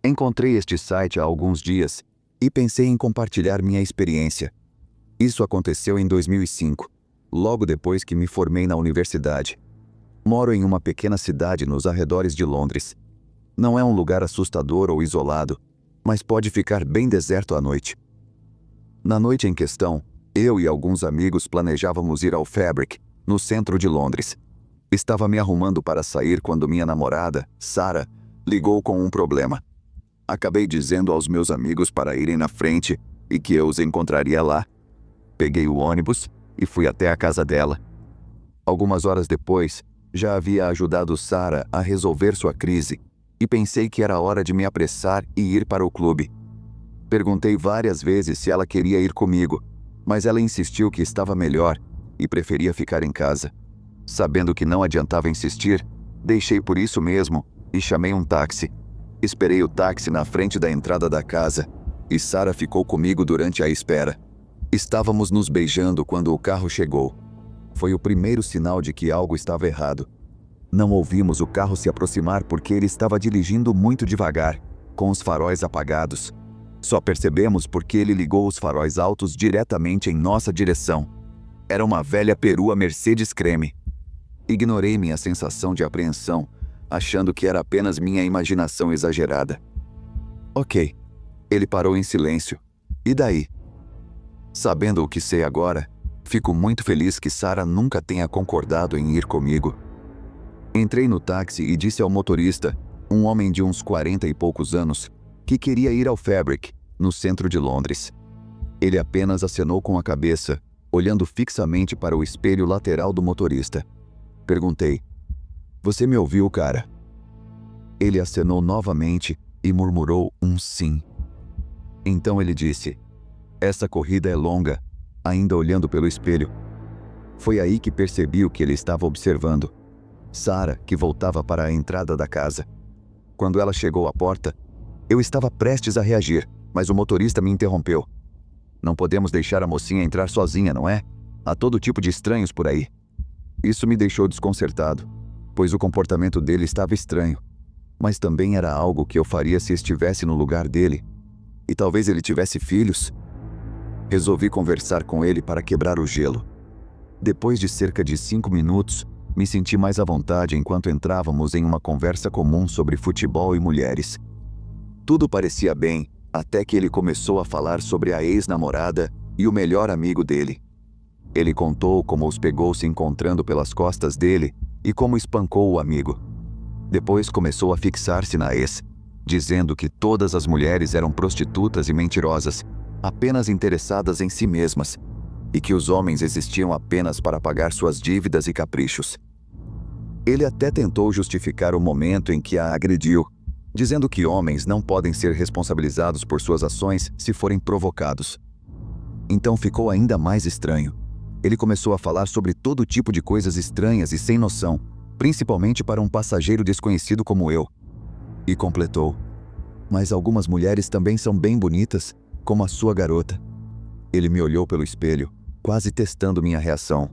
Encontrei este site há alguns dias e pensei em compartilhar minha experiência. Isso aconteceu em 2005, logo depois que me formei na universidade. Moro em uma pequena cidade nos arredores de Londres. Não é um lugar assustador ou isolado, mas pode ficar bem deserto à noite. Na noite em questão, eu e alguns amigos planejávamos ir ao Fabric, no centro de Londres. Estava me arrumando para sair quando minha namorada, Sarah, ligou com um problema. Acabei dizendo aos meus amigos para irem na frente e que eu os encontraria lá. Peguei o ônibus e fui até a casa dela. Algumas horas depois, já havia ajudado Sarah a resolver sua crise e pensei que era hora de me apressar e ir para o clube. Perguntei várias vezes se ela queria ir comigo, mas ela insistiu que estava melhor e preferia ficar em casa. Sabendo que não adiantava insistir, deixei por isso mesmo e chamei um táxi. Esperei o táxi na frente da entrada da casa e Sarah ficou comigo durante a espera. Estávamos nos beijando quando o carro chegou. Foi o primeiro sinal de que algo estava errado. Não ouvimos o carro se aproximar porque ele estava dirigindo muito devagar, com os faróis apagados. Só percebemos porque ele ligou os faróis altos diretamente em nossa direção. Era uma velha perua Mercedes creme. Ignorei minha sensação de apreensão, achando que era apenas minha imaginação exagerada. Ok. Ele parou em silêncio. E daí? Sabendo o que sei agora, fico muito feliz que Sarah nunca tenha concordado em ir comigo. Entrei no táxi e disse ao motorista, um homem de uns 40 e poucos anos, que queria ir ao Fabric, no centro de Londres. Ele apenas acenou com a cabeça, olhando fixamente para o espelho lateral do motorista. Perguntei, "Você me ouviu, cara?" Ele acenou novamente e murmurou um sim. Então ele disse, "Essa corrida é longa", ainda olhando pelo espelho. Foi aí que percebi o que ele estava observando. Sarah, que voltava para a entrada da casa. Quando ela chegou à porta, eu estava prestes a reagir, mas o motorista me interrompeu. "Não podemos deixar a mocinha entrar sozinha, não é? Há todo tipo de estranhos por aí." Isso me deixou desconcertado, pois o comportamento dele estava estranho, mas também era algo que eu faria se estivesse no lugar dele. E talvez ele tivesse filhos. Resolvi conversar com ele para quebrar o gelo. Depois de cerca de 5 minutos, me senti mais à vontade enquanto entrávamos em uma conversa comum sobre futebol e mulheres. Tudo parecia bem, até que ele começou a falar sobre a ex-namorada e o melhor amigo dele. Ele contou como os pegou se encontrando pelas costas dele e como espancou o amigo. Depois começou a fixar-se na ex, dizendo que todas as mulheres eram prostitutas e mentirosas, apenas interessadas em si mesmas, e que os homens existiam apenas para pagar suas dívidas e caprichos. Ele até tentou justificar o momento em que a agrediu, dizendo que homens não podem ser responsabilizados por suas ações se forem provocados. Então ficou ainda mais estranho. Ele começou a falar sobre todo tipo de coisas estranhas e sem noção, principalmente para um passageiro desconhecido como eu. E completou, "Mas algumas mulheres também são bem bonitas, como a sua garota." Ele me olhou pelo espelho, quase testando minha reação.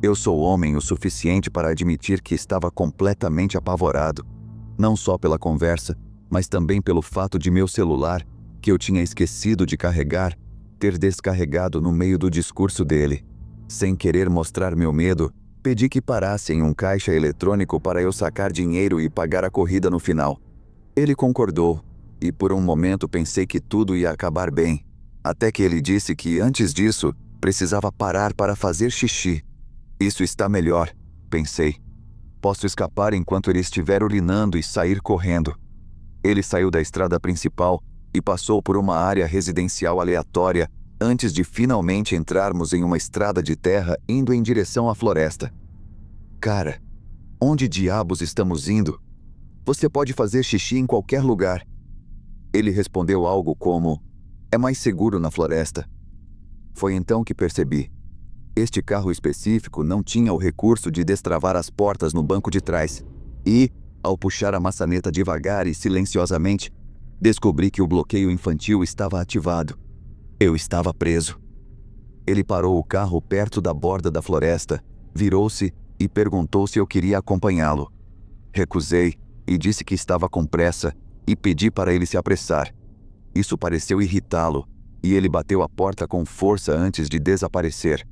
Eu sou homem o suficiente para admitir que estava completamente apavorado, não só pela conversa, mas também pelo fato de meu celular, que eu tinha esquecido de carregar, ter descarregado no meio do discurso dele. Sem querer mostrar meu medo, pedi que parasse em um caixa eletrônico para eu sacar dinheiro e pagar a corrida no final. Ele concordou, e por um momento pensei que tudo ia acabar bem, até que ele disse que, antes disso, precisava parar para fazer xixi. Isso está melhor, pensei. Posso escapar enquanto ele estiver urinando e sair correndo. Ele saiu da estrada principal e passou por uma área residencial aleatória antes de finalmente entrarmos em uma estrada de terra indo em direção à floresta. "Cara, onde diabos estamos indo? Você pode fazer xixi em qualquer lugar." Ele respondeu algo como, "É mais seguro na floresta." Foi então que percebi. Este carro específico não tinha o recurso de destravar as portas no banco de trás. E, ao puxar a maçaneta devagar e silenciosamente, descobri que o bloqueio infantil estava ativado. Eu estava preso. Ele parou o carro perto da borda da floresta, virou-se e perguntou se eu queria acompanhá-lo. Recusei e disse que estava com pressa e pedi para ele se apressar. Isso pareceu irritá-lo, e ele bateu a porta com força antes de desaparecer.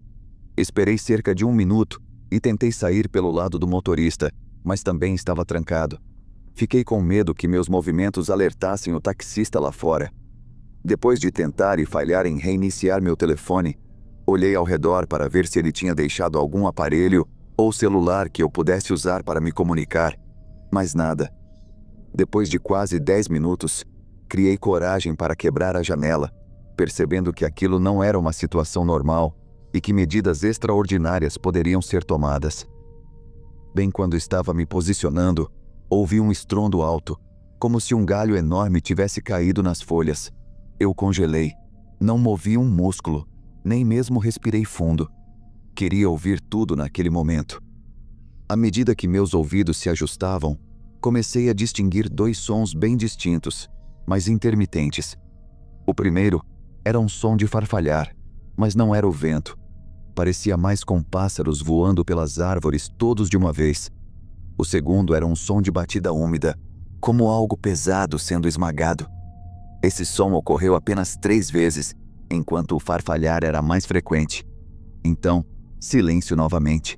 Esperei cerca de 1 minuto e tentei sair pelo lado do motorista, mas também estava trancado. Fiquei com medo que meus movimentos alertassem o taxista lá fora. Depois de tentar e falhar em reiniciar meu telefone, olhei ao redor para ver se ele tinha deixado algum aparelho ou celular que eu pudesse usar para me comunicar, mas nada. Depois de quase 10 minutos, criei coragem para quebrar a janela, percebendo que aquilo não era uma situação normal e que medidas extraordinárias poderiam ser tomadas. Bem quando estava me posicionando, ouvi um estrondo alto, como se um galho enorme tivesse caído nas folhas. Eu congelei. Não movi um músculo, nem mesmo respirei fundo. Queria ouvir tudo naquele momento. À medida que meus ouvidos se ajustavam, comecei a distinguir 2 sons bem distintos, mas intermitentes. O primeiro era um som de farfalhar, mas não era o vento. Parecia mais com pássaros voando pelas árvores todos de uma vez. O segundo era um som de batida úmida, como algo pesado sendo esmagado. Esse som ocorreu apenas 3 vezes, enquanto o farfalhar era mais frequente. Então, silêncio novamente.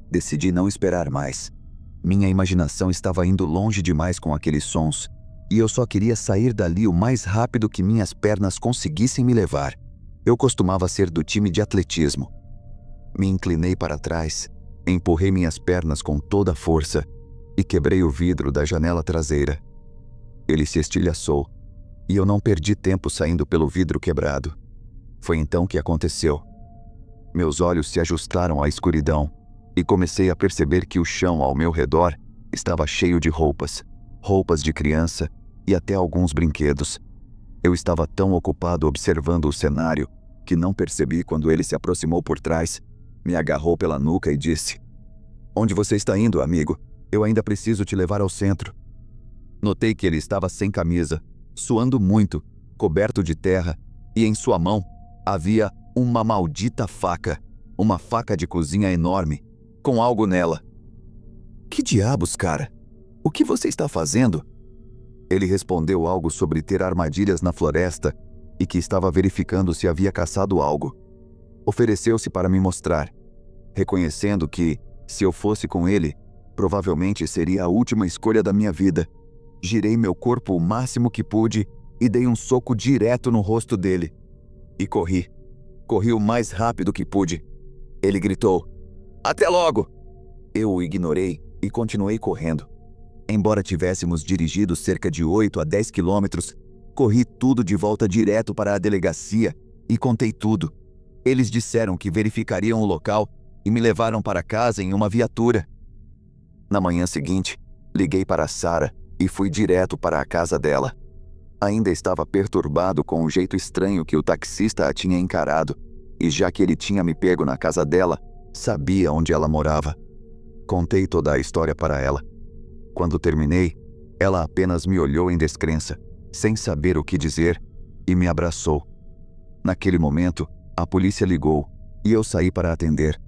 Decidi não esperar mais. Minha imaginação estava indo longe demais com aqueles sons, e eu só queria sair dali o mais rápido que minhas pernas conseguissem me levar. Eu costumava ser do time de atletismo. Me inclinei para trás, empurrei minhas pernas com toda a força e quebrei o vidro da janela traseira. Ele se estilhaçou, e eu não perdi tempo saindo pelo vidro quebrado. Foi então que aconteceu. Meus olhos se ajustaram à escuridão e comecei a perceber que o chão ao meu redor estava cheio de roupas de criança e até alguns brinquedos. Eu estava tão ocupado observando o cenário que não percebi quando ele se aproximou por trás, me agarrou pela nuca e disse: "Onde você está indo, amigo? Eu ainda preciso te levar ao centro." Notei que ele estava sem camisa, suando muito, coberto de terra, e em sua mão havia uma maldita faca, uma faca de cozinha enorme, com algo nela. "Que diabos, cara? O que você está fazendo?" Ele respondeu algo sobre ter armadilhas na floresta e que estava verificando se havia caçado algo. Ofereceu-se para me mostrar, reconhecendo que, se eu fosse com ele, provavelmente seria a última escolha da minha vida. Girei meu corpo o máximo que pude e dei um soco direto no rosto dele. E corri. Corri o mais rápido que pude. Ele gritou: "Até logo!" Eu o ignorei e continuei correndo. Embora tivéssemos dirigido cerca de 8 a 10 quilômetros, corri tudo de volta direto para a delegacia e contei tudo. Eles disseram que verificariam o local e me levaram para casa em uma viatura. Na manhã seguinte, liguei para Sarah e fui direto para a casa dela. Ainda estava perturbado com o jeito estranho que o taxista a tinha encarado, e já que ele tinha me pego na casa dela, sabia onde ela morava. Contei toda a história para ela. Quando terminei, ela apenas me olhou em descrença, sem saber o que dizer, e me abraçou. Naquele momento, a polícia ligou, e eu saí para atender.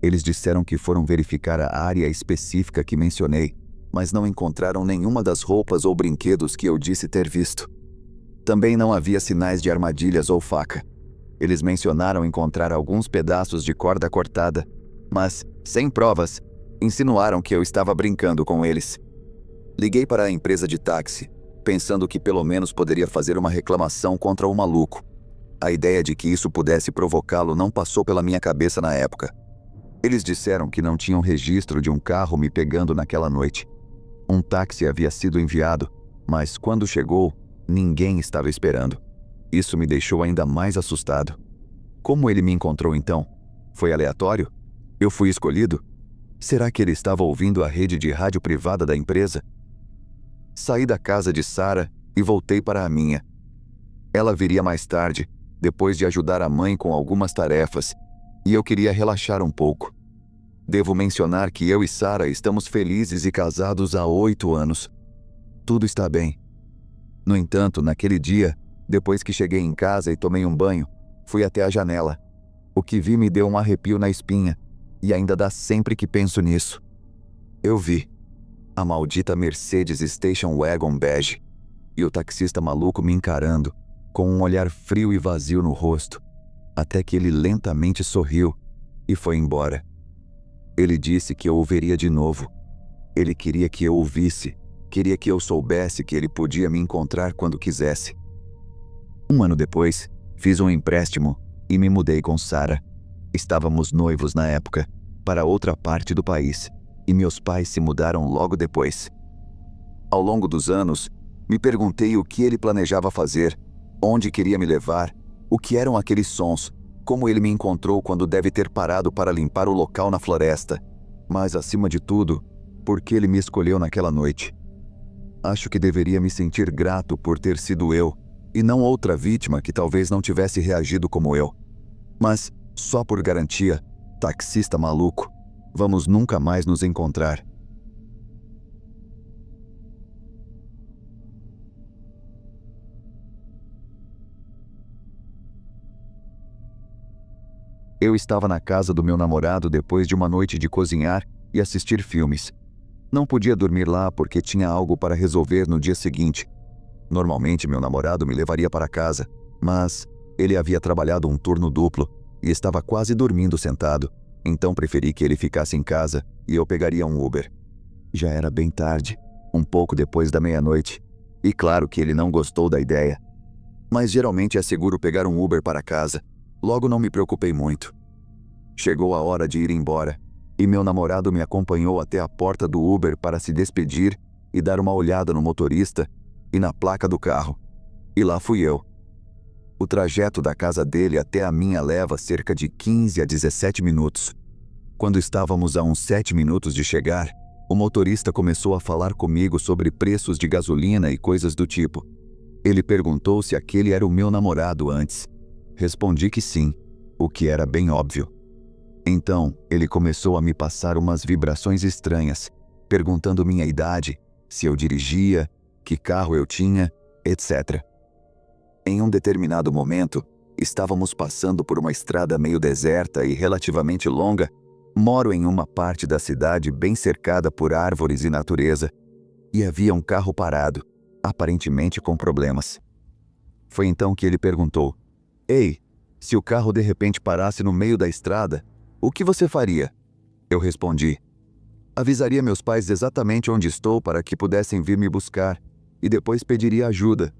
Eles disseram que foram verificar a área específica que mencionei, mas não encontraram nenhuma das roupas ou brinquedos que eu disse ter visto. Também não havia sinais de armadilhas ou faca. Eles mencionaram encontrar alguns pedaços de corda cortada, mas, sem provas, insinuaram que eu estava brincando com eles. Liguei para a empresa de táxi, pensando que pelo menos poderia fazer uma reclamação contra o maluco. A ideia de que isso pudesse provocá-lo não passou pela minha cabeça na época. Eles disseram que não tinham registro de um carro me pegando naquela noite. Um táxi havia sido enviado, mas quando chegou, ninguém estava esperando. Isso me deixou ainda mais assustado. Como ele me encontrou então? Foi aleatório? Eu fui escolhido? Será que ele estava ouvindo a rede de rádio privada da empresa? Saí da casa de Sarah e voltei para a minha. Ela viria mais tarde, depois de ajudar a mãe com algumas tarefas, e eu queria relaxar um pouco. Devo mencionar que eu e Sarah estamos felizes e casados há 8 anos. Tudo está bem. No entanto, naquele dia, depois que cheguei em casa e tomei um banho, fui até a janela. O que vi me deu um arrepio na espinha, e ainda dá sempre que penso nisso. Eu vi a maldita Mercedes Station Wagon bege, e o taxista maluco me encarando, com um olhar frio e vazio no rosto, até que ele lentamente sorriu e foi embora. Ele disse que eu o veria de novo. Ele queria que eu o visse, queria que eu soubesse que ele podia me encontrar quando quisesse. Um ano depois, fiz um empréstimo e me mudei com Sara. Estávamos noivos na época, para outra parte do país, e meus pais se mudaram logo depois. Ao longo dos anos, me perguntei o que ele planejava fazer, onde queria me levar, o que eram aqueles sons, como ele me encontrou quando deve ter parado para limpar o local na floresta, mas, acima de tudo, por que ele me escolheu naquela noite. Acho que deveria me sentir grato por ter sido eu, e não outra vítima que talvez não tivesse reagido como eu. Mas, só por garantia, taxista maluco, vamos nunca mais nos encontrar. Eu estava na casa do meu namorado depois de uma noite de cozinhar e assistir filmes. Não podia dormir lá porque tinha algo para resolver no dia seguinte. Normalmente meu namorado me levaria para casa, mas ele havia trabalhado um turno duplo e estava quase dormindo sentado, então preferi que ele ficasse em casa e eu pegaria um Uber. Já era bem tarde, um pouco depois da meia-noite, e claro que ele não gostou da ideia. Mas geralmente é seguro pegar um Uber para casa, logo não me preocupei muito. Chegou a hora de ir embora, e meu namorado me acompanhou até a porta do Uber para se despedir e dar uma olhada no motorista e na placa do carro. E lá fui eu. O trajeto da casa dele até a minha leva cerca de 15 a 17 minutos. Quando estávamos a uns 7 minutos de chegar, o motorista começou a falar comigo sobre preços de gasolina e coisas do tipo. Ele perguntou se aquele era o meu namorado antes. Respondi que sim, o que era bem óbvio. Então, ele começou a me passar umas vibrações estranhas, perguntando minha idade, se eu dirigia, que carro eu tinha, etc. Em um determinado momento, estávamos passando por uma estrada meio deserta e relativamente longa. Moro em uma parte da cidade bem cercada por árvores e natureza, e havia um carro parado, aparentemente com problemas. Foi então que ele perguntou: "Ei, se o carro de repente parasse no meio da estrada, o que você faria?" Eu respondi: "Avisaria meus pais exatamente onde estou para que pudessem vir me buscar, e depois pediria ajuda."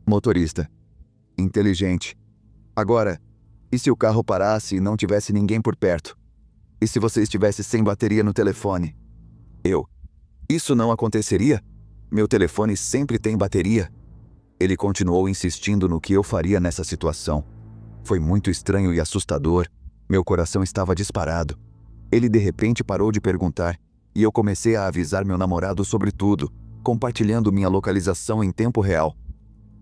Motorista: "Inteligente. Agora, e se o carro parasse e não tivesse ninguém por perto? E se você estivesse sem bateria no telefone?" Eu: "Isso não aconteceria? Meu telefone sempre tem bateria." Ele continuou insistindo no que eu faria nessa situação. Foi muito estranho e assustador. Meu coração estava disparado. Ele de repente parou de perguntar, e eu comecei a avisar meu namorado sobre tudo, compartilhando minha localização em tempo real.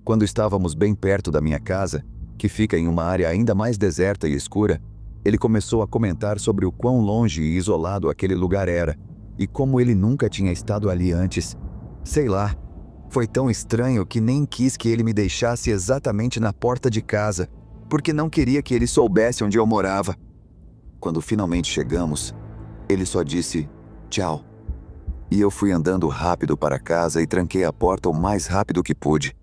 Quando estávamos bem perto da minha casa, que fica em uma área ainda mais deserta e escura, ele começou a comentar sobre o quão longe e isolado aquele lugar era, e como ele nunca tinha estado ali antes. Sei lá, foi tão estranho que nem quis que ele me deixasse exatamente na porta de casa, porque não queria que ele soubesse onde eu morava. Quando finalmente chegamos, ele só disse tchau. E eu fui andando rápido para casa e tranquei a porta o mais rápido que pude.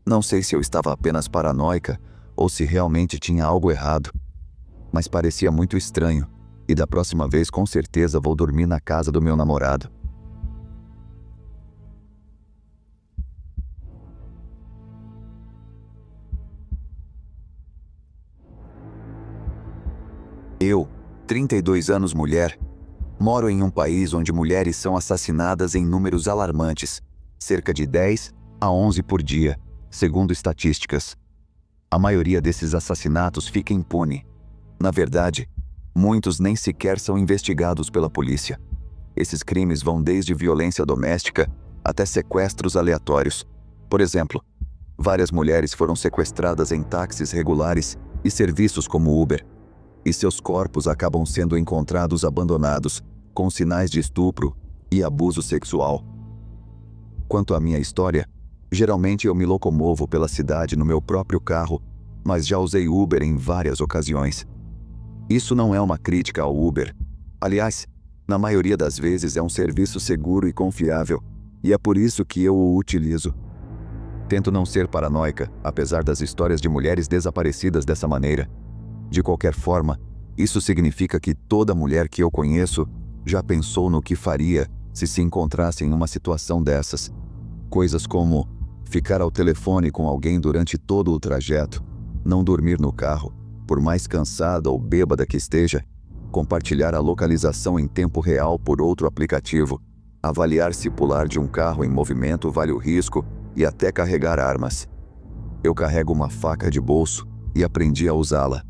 Não sei se eu estava apenas paranoica ou se realmente tinha algo errado, mas parecia muito estranho, e da próxima vez com certeza vou dormir na casa do meu namorado. Eu, 32 anos mulher, moro em um país onde mulheres são assassinadas em números alarmantes, cerca de 10 a 11 por dia, segundo estatísticas. A maioria desses assassinatos fica impune. Na verdade, muitos nem sequer são investigados pela polícia. Esses crimes vão desde violência doméstica até sequestros aleatórios. Por exemplo, várias mulheres foram sequestradas em táxis regulares e serviços como Uber, e seus corpos acabam sendo encontrados abandonados, com sinais de estupro e abuso sexual. Quanto à minha história, geralmente eu me locomovo pela cidade no meu próprio carro, mas já usei Uber em várias ocasiões. Isso não é uma crítica ao Uber. Aliás, na maioria das vezes é um serviço seguro e confiável, e é por isso que eu o utilizo. Tento não ser paranoica, apesar das histórias de mulheres desaparecidas dessa maneira. De qualquer forma, isso significa que toda mulher que eu conheço já pensou no que faria se encontrasse em uma situação dessas. Coisas como ficar ao telefone com alguém durante todo o trajeto, não dormir no carro, por mais cansada ou bêbada que esteja, compartilhar a localização em tempo real por outro aplicativo, avaliar se pular de um carro em movimento vale o risco e até carregar armas. Eu carrego uma faca de bolso e aprendi a usá-la.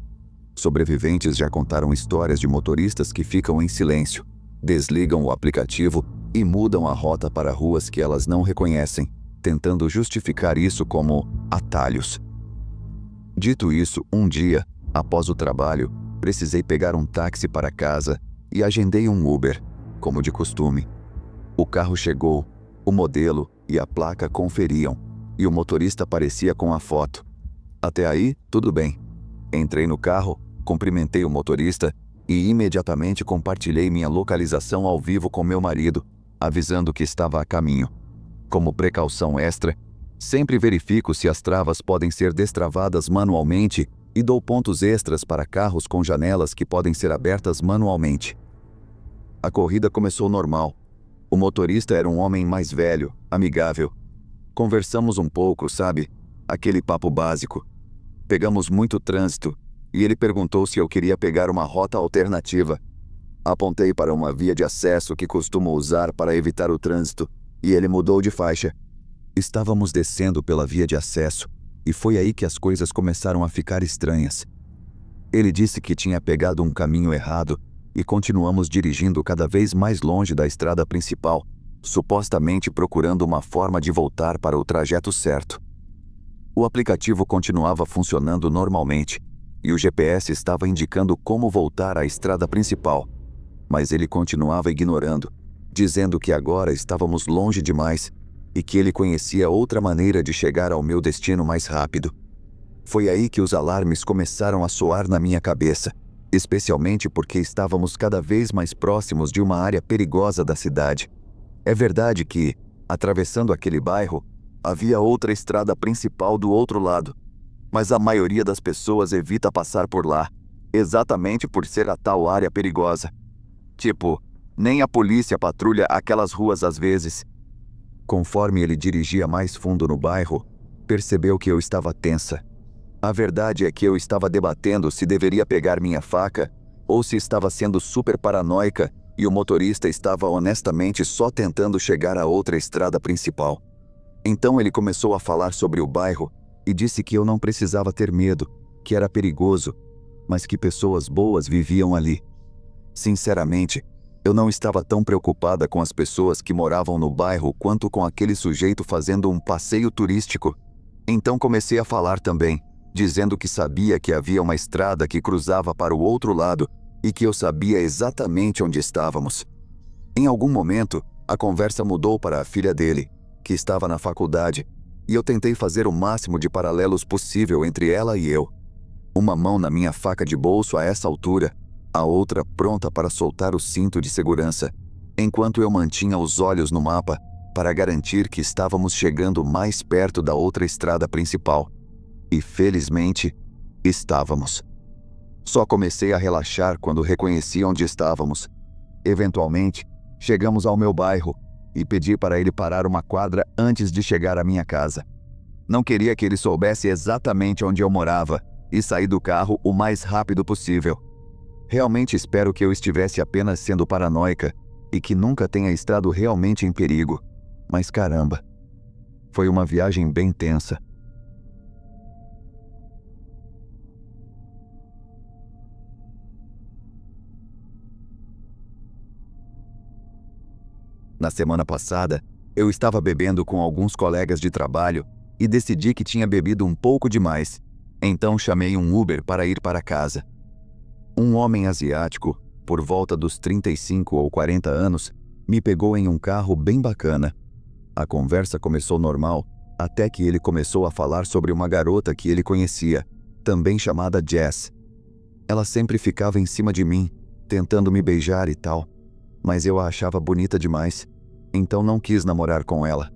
Sobreviventes já contaram histórias de motoristas que ficam em silêncio, desligam o aplicativo e mudam a rota para ruas que elas não reconhecem, tentando justificar isso como atalhos. Dito isso, um dia, após o trabalho, precisei pegar um táxi para casa e agendei um Uber, como de costume. O carro chegou, o modelo e a placa conferiam, e o motorista aparecia com a foto. Até aí, tudo bem. Entrei no carro, cumprimentei o motorista e imediatamente compartilhei minha localização ao vivo com meu marido, avisando que estava a caminho. Como precaução extra, sempre verifico se as travas podem ser destravadas manualmente e dou pontos extras para carros com janelas que podem ser abertas manualmente. A corrida começou normal. O motorista era um homem mais velho, amigável. Conversamos um pouco, sabe? Aquele papo básico. Pegamos muito trânsito e ele perguntou se eu queria pegar uma rota alternativa. Apontei para uma via de acesso que costumo usar para evitar o trânsito e ele mudou de faixa. Estávamos descendo pela via de acesso e foi aí que as coisas começaram a ficar estranhas. Ele disse que tinha pegado um caminho errado e continuamos dirigindo cada vez mais longe da estrada principal, supostamente procurando uma forma de voltar para o trajeto certo. O aplicativo continuava funcionando normalmente e o GPS estava indicando como voltar à estrada principal, mas ele continuava ignorando, dizendo que agora estávamos longe demais e que ele conhecia outra maneira de chegar ao meu destino mais rápido. Foi aí que os alarmes começaram a soar na minha cabeça, especialmente porque estávamos cada vez mais próximos de uma área perigosa da cidade. É verdade que, atravessando aquele bairro, havia outra estrada principal do outro lado, mas a maioria das pessoas evita passar por lá, exatamente por ser a tal área perigosa. Tipo, nem a polícia patrulha aquelas ruas às vezes. Conforme ele dirigia mais fundo no bairro, percebeu que eu estava tensa. A verdade é que eu estava debatendo se deveria pegar minha faca ou se estava sendo super paranoica e o motorista estava honestamente só tentando chegar à outra estrada principal. Então ele começou a falar sobre o bairro e disse que eu não precisava ter medo, que era perigoso, mas que pessoas boas viviam ali. Sinceramente, eu não estava tão preocupada com as pessoas que moravam no bairro quanto com aquele sujeito fazendo um passeio turístico. Então comecei a falar também, dizendo que sabia que havia uma estrada que cruzava para o outro lado e que eu sabia exatamente onde estávamos. Em algum momento, a conversa mudou para a filha dele, que estava na faculdade, e eu tentei fazer o máximo de paralelos possível entre ela e eu. Uma mão na minha faca de bolso a essa altura, a outra pronta para soltar o cinto de segurança, enquanto eu mantinha os olhos no mapa para garantir que estávamos chegando mais perto da outra estrada principal. E felizmente, estávamos. Só comecei a relaxar quando reconheci onde estávamos. Eventualmente, chegamos ao meu bairro e pedi para ele parar uma quadra antes de chegar à minha casa. Não queria que ele soubesse exatamente onde eu morava e saí do carro o mais rápido possível. Realmente espero que eu estivesse apenas sendo paranoica e que nunca tenha estado realmente em perigo. Mas caramba, foi uma viagem bem tensa. Na semana passada, eu estava bebendo com alguns colegas de trabalho e decidi que tinha bebido um pouco demais. Então chamei um Uber para ir para casa. Um homem asiático, por volta dos 35 ou 40 anos, me pegou em um carro bem bacana. A conversa começou normal, até que ele começou a falar sobre uma garota que ele conhecia, também chamada Jess. Ela sempre ficava em cima de mim, tentando me beijar e tal, mas eu a achava bonita demais, então não quis namorar com ela.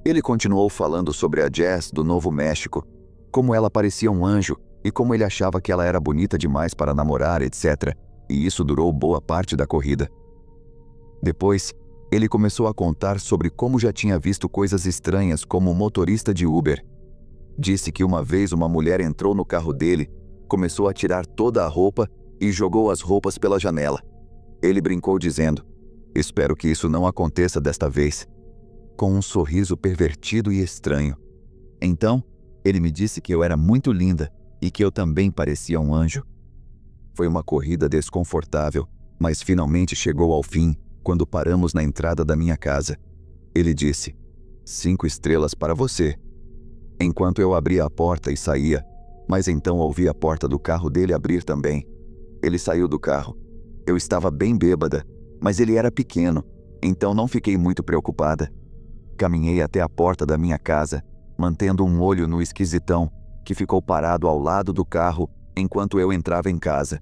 Ele continuou falando sobre a Jess do Novo México, como ela parecia um anjo e como ele achava que ela era bonita demais para namorar, etc. E isso durou boa parte da corrida. Depois, ele começou a contar sobre como já tinha visto coisas estranhas como motorista de Uber. Disse que uma vez uma mulher entrou no carro dele, começou a tirar toda a roupa e jogou as roupas pela janela. Ele brincou dizendo: "Espero que isso não aconteça desta vez", com um sorriso pervertido e estranho. Então, ele me disse que eu era muito linda e que eu também parecia um anjo. Foi uma corrida desconfortável, mas finalmente chegou ao fim quando paramos na entrada da minha casa. Ele disse: 5 estrelas para você. Enquanto eu abria a porta e saía, mas então ouvi a porta do carro dele abrir também. Ele saiu do carro. Eu estava bem bêbada, mas ele era pequeno, então não fiquei muito preocupada. Caminhei até a porta da minha casa, mantendo um olho no esquisitão, que ficou parado ao lado do carro enquanto eu entrava em casa.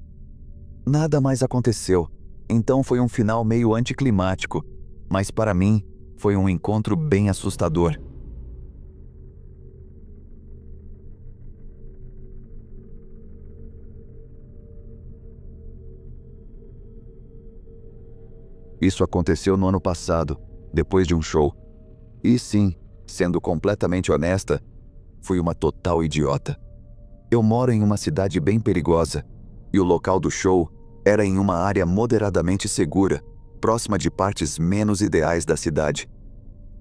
Nada mais aconteceu, então foi um final meio anticlimático, mas para mim foi um encontro bem assustador. Isso aconteceu no ano passado, depois de um show. E sim, sendo completamente honesta, fui uma total idiota. Eu moro em uma cidade bem perigosa, e o local do show era em uma área moderadamente segura, próxima de partes menos ideais da cidade.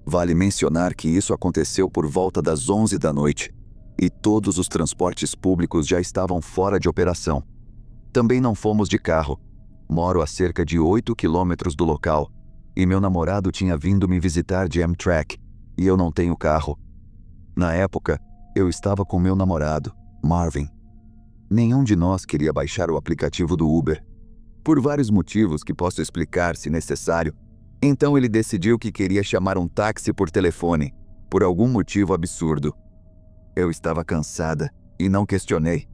Vale mencionar que isso aconteceu por volta das 11 da noite, e todos os transportes públicos já estavam fora de operação. Também não fomos de carro. Moro a cerca de 8 quilômetros do local, e meu namorado tinha vindo me visitar de Amtrak, e eu não tenho carro. Na época, eu estava com meu namorado, Marvin. Nenhum de nós queria baixar o aplicativo do Uber, por vários motivos que posso explicar se necessário. Então ele decidiu que queria chamar um táxi por telefone, por algum motivo absurdo. Eu estava cansada e não questionei.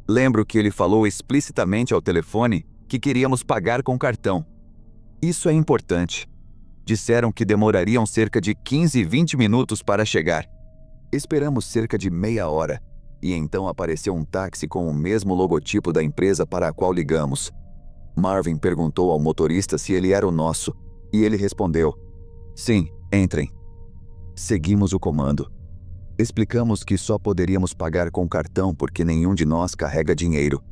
Lembro que ele falou explicitamente ao telefone que queríamos pagar com cartão. Isso é importante. Disseram que demorariam cerca de 15 e 20 minutos para chegar. Esperamos cerca de meia hora, e então apareceu um táxi com o mesmo logotipo da empresa para a qual ligamos. Marvin perguntou ao motorista se ele era o nosso, e ele respondeu: "Sim, entrem." Seguimos o comando. Explicamos que só poderíamos pagar com cartão porque nenhum de nós carrega dinheiro.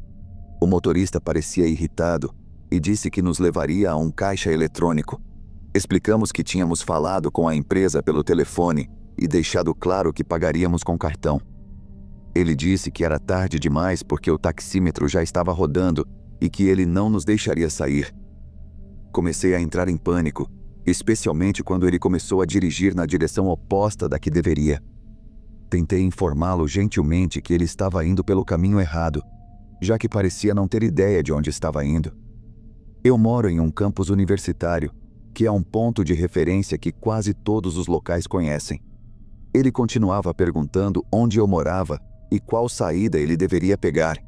O motorista parecia irritado e disse que nos levaria a um caixa eletrônico. Explicamos que tínhamos falado com a empresa pelo telefone e deixado claro que pagaríamos com cartão. Ele disse que era tarde demais porque o taxímetro já estava rodando e que ele não nos deixaria sair. Comecei a entrar em pânico, especialmente quando ele começou a dirigir na direção oposta da que deveria. Tentei informá-lo gentilmente que ele estava indo pelo caminho errado, já que parecia não ter ideia de onde estava indo. Eu moro em um campus universitário, que é um ponto de referência que quase todos os locais conhecem. Ele continuava perguntando onde eu morava e qual saída ele deveria pegar,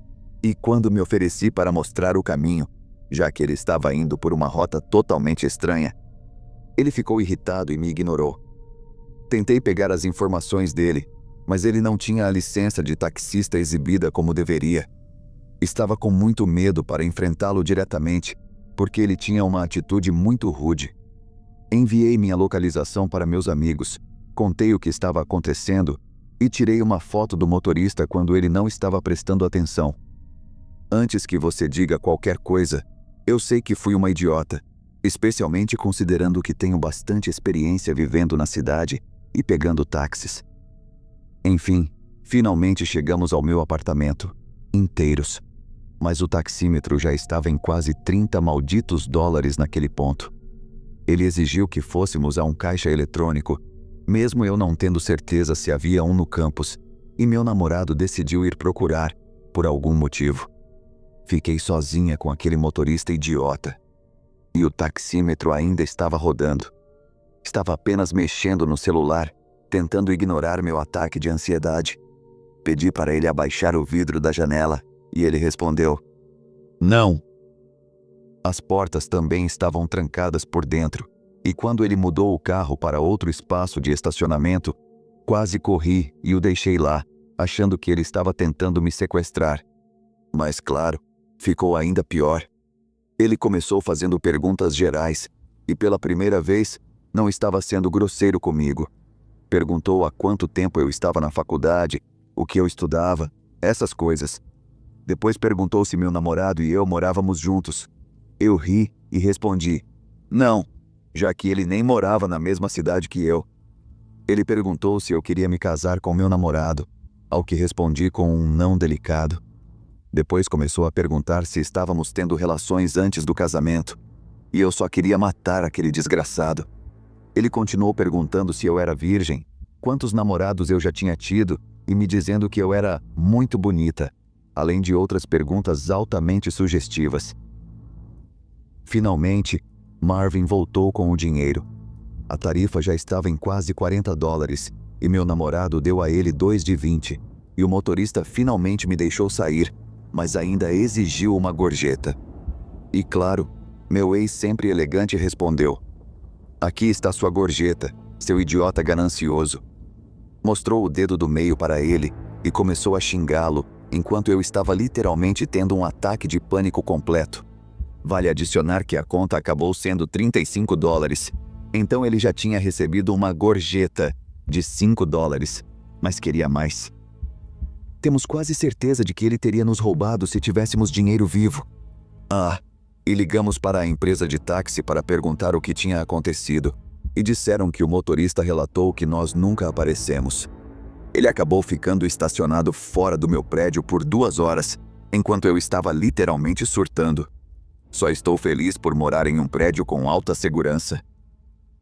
e quando me ofereci para mostrar o caminho, já que ele estava indo por uma rota totalmente estranha, ele ficou irritado e me ignorou. Tentei pegar as informações dele, mas ele não tinha a licença de taxista exibida como deveria. Estava com muito medo para enfrentá-lo diretamente, porque ele tinha uma atitude muito rude. Enviei minha localização para meus amigos, contei o que estava acontecendo e tirei uma foto do motorista quando ele não estava prestando atenção. Antes que você diga qualquer coisa, eu sei que fui uma idiota, especialmente considerando que tenho bastante experiência vivendo na cidade e pegando táxis. Enfim, finalmente chegamos ao meu apartamento, inteiros. Mas o taxímetro já estava em quase 30 malditos dólares naquele ponto. Ele exigiu que fôssemos a um caixa eletrônico, mesmo eu não tendo certeza se havia um no campus, e meu namorado decidiu ir procurar, por algum motivo. Fiquei sozinha com aquele motorista idiota. E o taxímetro ainda estava rodando. Estava apenas mexendo no celular, tentando ignorar meu ataque de ansiedade. Pedi para ele abaixar o vidro da janela, e ele respondeu: "Não." As portas também estavam trancadas por dentro, E quando ele mudou o carro para outro espaço de estacionamento, quase corri e o deixei lá, achando que ele estava tentando me sequestrar. Mas claro, ficou ainda pior. Ele começou fazendo perguntas gerais e pela primeira vez não estava sendo grosseiro comigo. Perguntou há quanto tempo eu estava na faculdade, o que eu estudava, essas coisas. Depois perguntou se meu namorado e eu morávamos juntos. Eu ri e respondi: não, já que ele nem morava na mesma cidade que eu. Ele perguntou se eu queria me casar com meu namorado, ao que respondi com um não delicado. Depois começou a perguntar se estávamos tendo relações antes do casamento, e eu só queria matar aquele desgraçado. Ele continuou perguntando se eu era virgem, quantos namorados eu já tinha tido e me dizendo que eu era muito bonita, além de outras perguntas altamente sugestivas. Finalmente, Marvin voltou com o dinheiro. A tarifa já estava em quase $40 e meu namorado deu a ele 2 de 20, e o motorista finalmente me deixou sair, mas ainda exigiu uma gorjeta. E claro, meu ex sempre elegante respondeu: aqui está sua gorjeta, seu idiota ganancioso. Mostrou o dedo do meio para ele e começou a xingá-lo, enquanto eu estava literalmente tendo um ataque de pânico completo. Vale adicionar que a conta acabou sendo $35, então ele já tinha recebido uma gorjeta de $5, mas queria mais. Temos quase certeza de que ele teria nos roubado se tivéssemos dinheiro vivo. E ligamos para a empresa de táxi para perguntar o que tinha acontecido, e disseram que o motorista relatou que nós nunca aparecemos. Ele acabou ficando estacionado fora do meu prédio por 2 horas, enquanto eu estava literalmente surtando. Só estou feliz por morar em um prédio com alta segurança.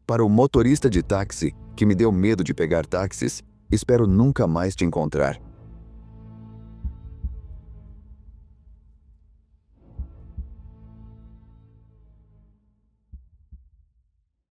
Para o motorista de táxi, que me deu medo de pegar táxis, espero nunca mais te encontrar.